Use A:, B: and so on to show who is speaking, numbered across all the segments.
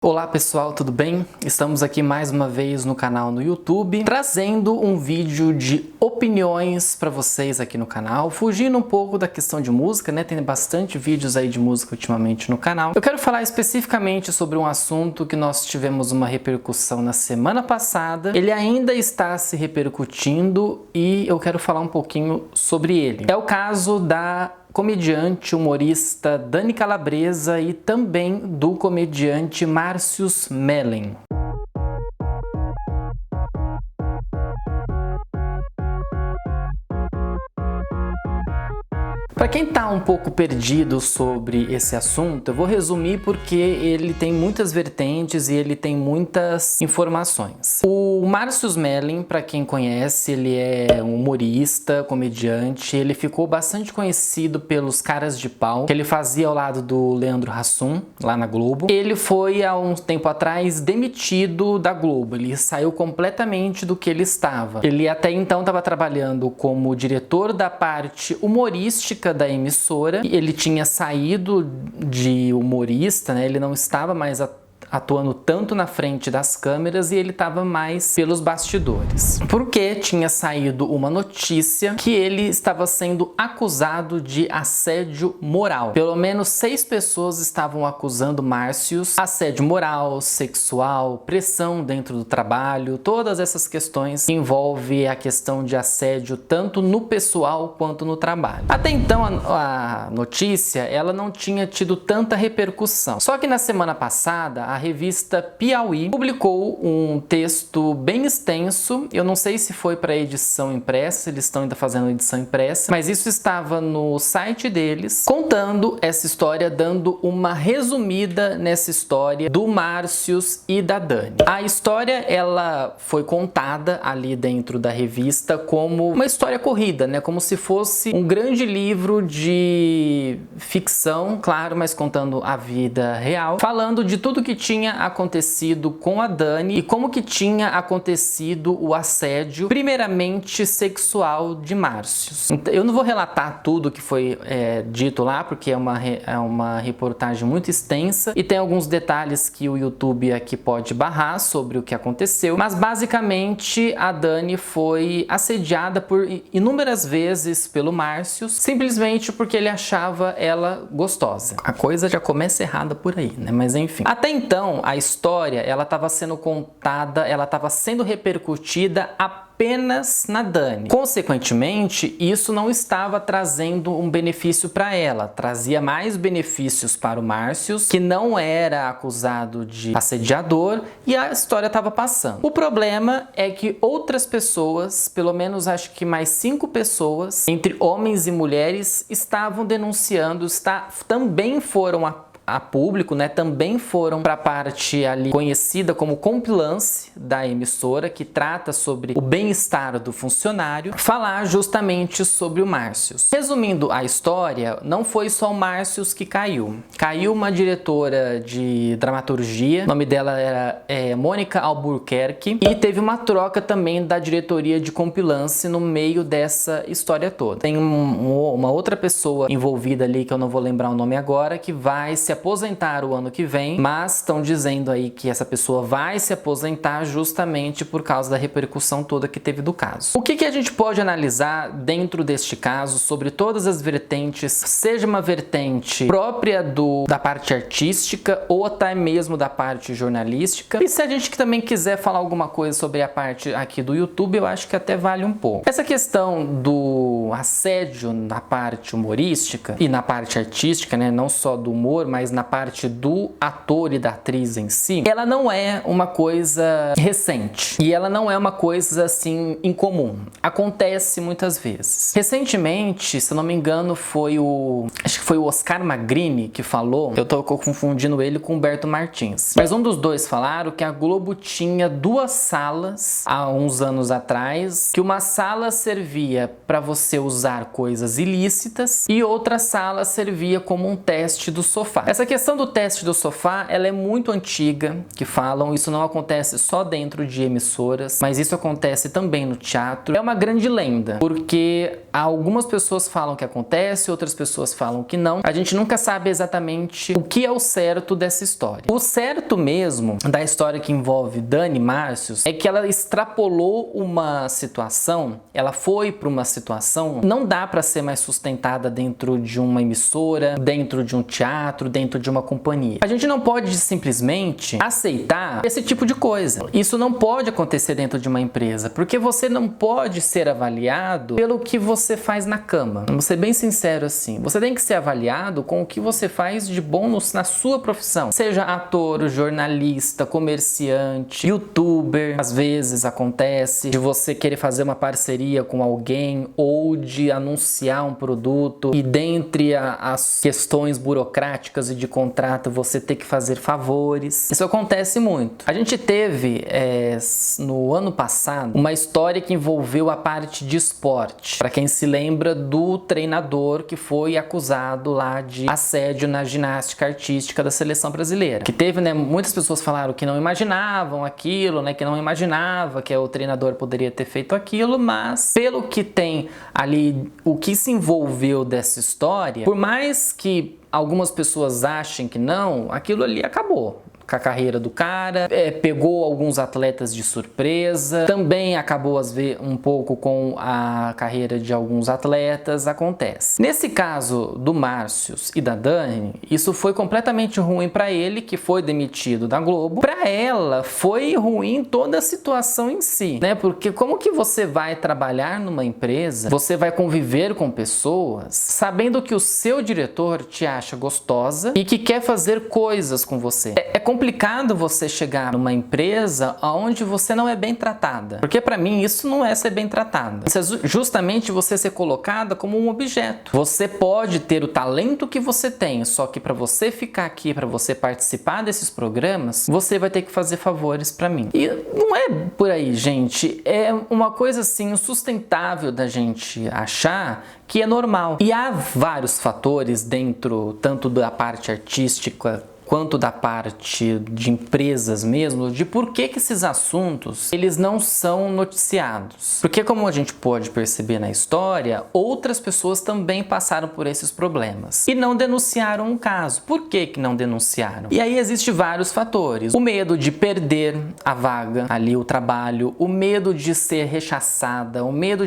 A: Olá pessoal, tudo bem? Estamos aqui mais uma vez no canal no YouTube, trazendo um vídeo de opiniões para vocês aqui no canal, fugindo um pouco da questão de música, né? Tem bastante vídeos aí de música ultimamente no canal. Eu quero falar especificamente sobre um assunto que nós tivemos uma repercussão na semana passada. Ele ainda está se repercutindo e eu quero falar um pouquinho sobre ele. É o caso da comediante, humorista Dani Calabresa e também do comediante Március Mellen. Para quem está um pouco perdido sobre esse assunto, eu vou resumir porque ele tem muitas vertentes e ele tem muitas informações. O Március Mellen, para quem conhece, ele é um humorista, comediante, ele ficou bastante conhecido pelos Caras de Pau, que ele fazia ao lado do Leandro Hassum, lá na Globo. Ele foi, há um tempo atrás, demitido da Globo, ele saiu completamente do que ele estava. Ele até então estava trabalhando como diretor da parte humorística da emissora. Ele tinha saído de humorista, né? Ele não estava mais atuando tanto na frente das câmeras e ele estava mais pelos bastidores. Porque tinha saído uma notícia que ele estava sendo acusado de assédio moral. Pelo menos 6 pessoas estavam acusando Március assédio moral, sexual, pressão dentro do trabalho, todas essas questões que envolvem a questão de assédio tanto no pessoal quanto no trabalho. Até então a notícia ela não tinha tido tanta repercussão. Só que na semana passada a revista Piauí publicou um texto bem extenso. Eu não sei se foi para edição impressa, eles estão ainda fazendo edição impressa, mas isso estava no site deles, contando essa história, dando uma resumida nessa história do Március e da Dani. A história ela foi contada ali dentro da revista como uma história corrida, né? Como se fosse um grande livro de ficção, claro, mas contando a vida real, falando de tudo que tinha acontecido com a Dani e como que tinha acontecido o assédio, primeiramente sexual, de Március. Eu não vou relatar tudo que foi dito lá, porque é uma reportagem muito extensa e tem alguns detalhes que o YouTube aqui pode barrar sobre o que aconteceu, mas basicamente a Dani foi assediada por inúmeras vezes pelo Március, simplesmente porque ele achava ela gostosa. A coisa já começa errada por aí, né? Mas enfim. Até então, a história ela estava sendo contada, ela estava sendo repercutida apenas na Dani. Consequentemente, isso não estava trazendo um benefício para ela, trazia mais benefícios para o Március, que não era acusado de assediador, e a história estava passando. O problema é que outras pessoas, pelo menos acho que mais 5 pessoas, entre homens e mulheres, estavam denunciando, também foram a público, né, também foram para a parte ali conhecida como Compilance da emissora, que trata sobre o bem-estar do funcionário, falar justamente sobre o Március. Resumindo a história, não foi só o Március que caiu. Caiu uma diretora de dramaturgia, o nome dela era Mônica Albuquerque, e teve uma troca também da diretoria de Compilance no meio dessa história toda. Tem uma outra pessoa envolvida ali, que eu não vou lembrar o nome agora, que vai se aposentar o ano que vem, mas estão dizendo aí que essa pessoa vai se aposentar justamente por causa da repercussão toda que teve do caso. O que a gente pode analisar dentro deste caso sobre todas as vertentes, seja uma vertente própria da parte artística ou até mesmo da parte jornalística, e se a gente também quiser falar alguma coisa sobre a parte aqui do YouTube, eu acho que até vale um pouco. Essa questão do assédio na parte humorística e na parte artística, né, não só do humor, mas na parte do ator e da atriz em si, ela não é uma coisa recente e ela não é uma coisa assim incomum. Acontece muitas vezes. Recentemente, se eu não me engano, acho que foi o Oscar Magrini que falou, eu tô confundindo ele com o Humberto Martins, mas um dos dois falaram que a Globo tinha 2 salas há uns anos atrás, que uma sala servia para você usar coisas ilícitas e outra sala servia como um teste do sofá. Essa questão do teste do sofá, ela é muito antiga, que falam, isso não acontece só dentro de emissoras, mas isso acontece também no teatro. É uma grande lenda, porque algumas pessoas falam que acontece, outras pessoas falam que não. A gente nunca sabe exatamente o que é o certo dessa história. O certo mesmo da história que envolve Dani Márcios é que ela extrapolou uma situação, ela foi para uma situação, não dá para ser mais sustentada dentro de uma emissora, dentro de um teatro, dentro de uma companhia. A gente não pode simplesmente aceitar esse tipo de coisa. Isso não pode acontecer dentro de uma empresa, porque você não pode ser avaliado pelo que você faz na cama. Vamos ser bem sincero assim. Você tem que ser avaliado com o que você faz de bom na sua profissão. Seja ator, jornalista, comerciante, youtuber. Às vezes acontece de você querer fazer uma parceria com alguém ou de anunciar um produto e dentre as questões burocráticas e de contrato você ter que fazer favores. Isso acontece muito. A gente teve no ano passado uma história que envolveu a parte de esporte. Para quem se lembra do treinador que foi acusado lá de assédio na ginástica artística da seleção brasileira. Que teve, muitas pessoas falaram que não imaginavam aquilo, que não imaginava que o treinador poderia ter feito aquilo, mas pelo que tem ali, o que se envolveu dessa história, por mais que algumas pessoas achem que não, aquilo ali acabou com a carreira do cara, pegou alguns atletas de surpresa, também acabou um pouco com a carreira de alguns atletas, acontece. Nesse caso do Márcios e da Dani, isso foi completamente ruim para ele, que foi demitido da Globo. Para ela, foi ruim toda a situação em si, Porque como que você vai trabalhar numa empresa, você vai conviver com pessoas, sabendo que o seu diretor te acha gostosa e que quer fazer coisas com você. É complicado você chegar numa empresa onde você não é bem tratada. Porque para mim isso não é ser bem tratada. Isso é justamente você ser colocada como um objeto. Você pode ter o talento que você tem, só que para você ficar aqui, para você participar desses programas, você vai ter que fazer favores para mim. E não é por aí, gente. É uma coisa assim insustentável da gente achar que é normal. E há vários fatores dentro, tanto da parte artística quanto da parte de empresas mesmo, de por que esses assuntos eles não são noticiados. Porque como a gente pode perceber na história, outras pessoas também passaram por esses problemas e não denunciaram o caso. Por que não denunciaram? E aí existem vários fatores. O medo de perder a vaga, ali o trabalho, o medo de ser rechaçada, o medo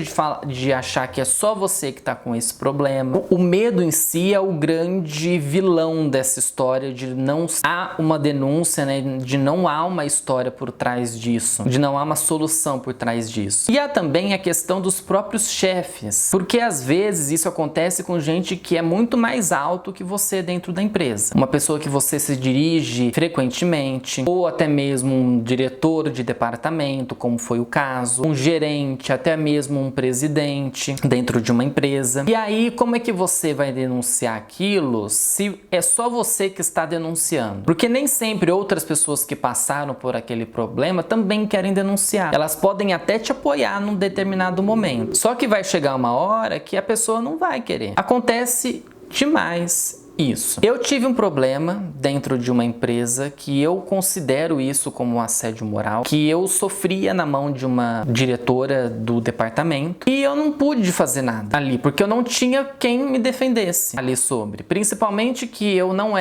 A: de achar que é só você que está com esse problema. O medo em si é o grande vilão dessa história de não há uma denúncia, de não há uma história por trás disso, de não há uma solução por trás disso. E há também a questão dos próprios chefes, porque às vezes isso acontece com gente que é muito mais alto que você dentro da empresa. Uma pessoa que você se dirige frequentemente, ou até mesmo um diretor de departamento, como foi o caso, um gerente, até mesmo um presidente dentro de uma empresa. E aí, como é que você vai denunciar aquilo se é só você que está denunciando? Porque nem sempre outras pessoas que passaram por aquele problema também querem denunciar. Elas podem até te apoiar num determinado momento. Só que vai chegar uma hora que a pessoa não vai querer. Acontece demais isso. Eu tive um problema dentro de uma empresa que eu considero isso como um assédio moral, que eu sofria na mão de uma diretora do departamento e eu não pude fazer nada ali, porque eu não tinha quem me defendesse ali sobre. Principalmente que eu não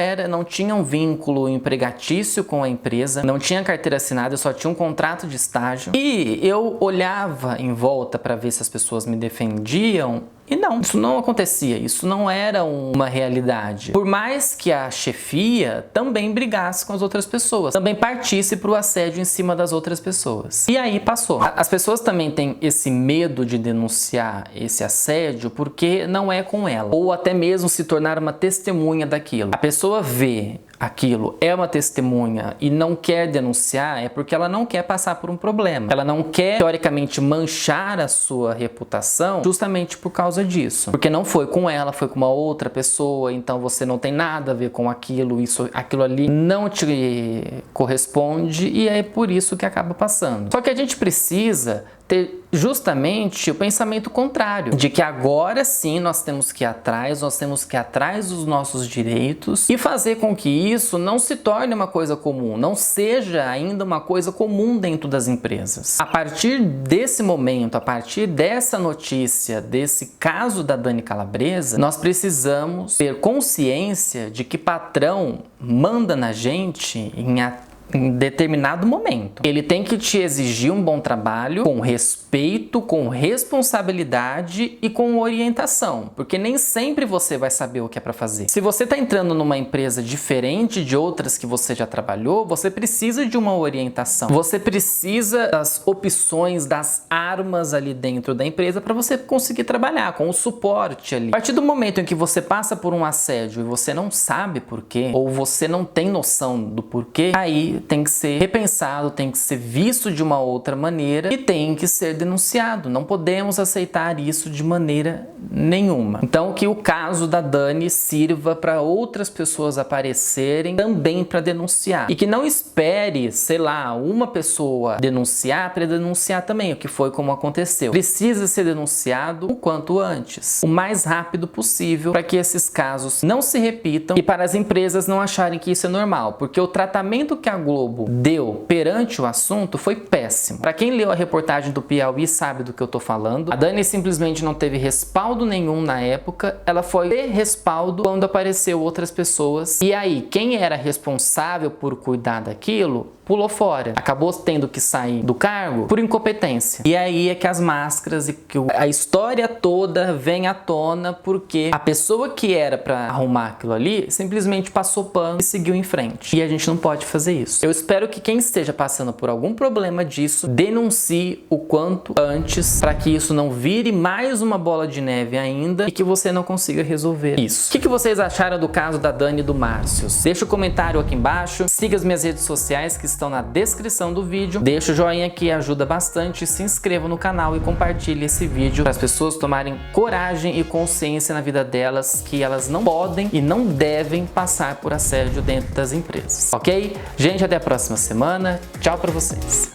A: tinha um vínculo empregatício com a empresa, não tinha carteira assinada, eu só tinha um contrato de estágio e eu olhava em volta para ver se as pessoas me defendiam. E não, isso não acontecia, isso não era uma realidade. Por mais que a chefia também brigasse com as outras pessoas, também partisse para o assédio em cima das outras pessoas. E aí passou. As pessoas também têm esse medo de denunciar esse assédio porque não é com ela, ou até mesmo se tornar uma testemunha daquilo. A pessoa vê aquilo, é uma testemunha e não quer denunciar, é porque ela não quer passar por um problema. Ela não quer, teoricamente, manchar a sua reputação justamente por causa disso. Porque não foi com ela, foi com uma outra pessoa, então você não tem nada a ver com aquilo, aquilo ali não te corresponde e é por isso que acaba passando. Só que a gente precisa ter justamente o pensamento contrário, de que agora sim nós temos que ir atrás, dos nossos direitos e fazer com que isso não se torne uma coisa comum, não seja ainda uma coisa comum dentro das empresas. A partir desse momento, a partir dessa notícia, desse caso da Dani Calabresa, nós precisamos ter consciência de que patrão manda na gente em determinado momento. Ele tem que te exigir um bom trabalho com respeito, com responsabilidade e com orientação, porque nem sempre você vai saber o que é para fazer. Se você está entrando numa empresa diferente de outras que você já trabalhou, você precisa de uma orientação. Você precisa das opções, das armas ali dentro da empresa para você conseguir trabalhar, com o suporte ali. A partir do momento em que você passa por um assédio e você não sabe por quê, ou você não tem noção do porquê, aí tem que ser repensado, tem que ser visto de uma outra maneira e tem que ser denunciado. Não podemos aceitar isso de maneira nenhuma. Então, que o caso da Dani sirva para outras pessoas aparecerem também para denunciar. E que não espere, sei lá, uma pessoa denunciar para denunciar também, o que foi como aconteceu. Precisa ser denunciado o quanto antes, o mais rápido possível, para que esses casos não se repitam e para as empresas não acharem que isso é normal, porque o tratamento que a Globo deu perante o assunto foi péssimo. Para quem leu a reportagem do Piauí sabe do que eu tô falando. A Dani simplesmente não teve respaldo nenhum na época, ela foi ter respaldo quando apareceu outras pessoas. E aí, quem era responsável por cuidar daquilo pulou fora. Acabou tendo que sair do cargo por incompetência. E aí é que as máscaras e que a história toda vem à tona, porque a pessoa que era para arrumar aquilo ali simplesmente passou pano e seguiu em frente. E a gente não pode fazer isso. Eu espero que quem esteja passando por algum problema disso denuncie o quanto antes, para que isso não vire mais uma bola de neve ainda e que você não consiga resolver isso. O que vocês acharam do caso da Dani e do Márcio? Deixa o comentário aqui embaixo, siga as minhas redes sociais que estão na descrição do vídeo, deixa o joinha que ajuda bastante, se inscreva no canal e compartilhe esse vídeo para as pessoas tomarem coragem e consciência na vida delas que elas não podem e não devem passar por assédio dentro das empresas, ok? Gente, até a próxima semana, tchau pra vocês!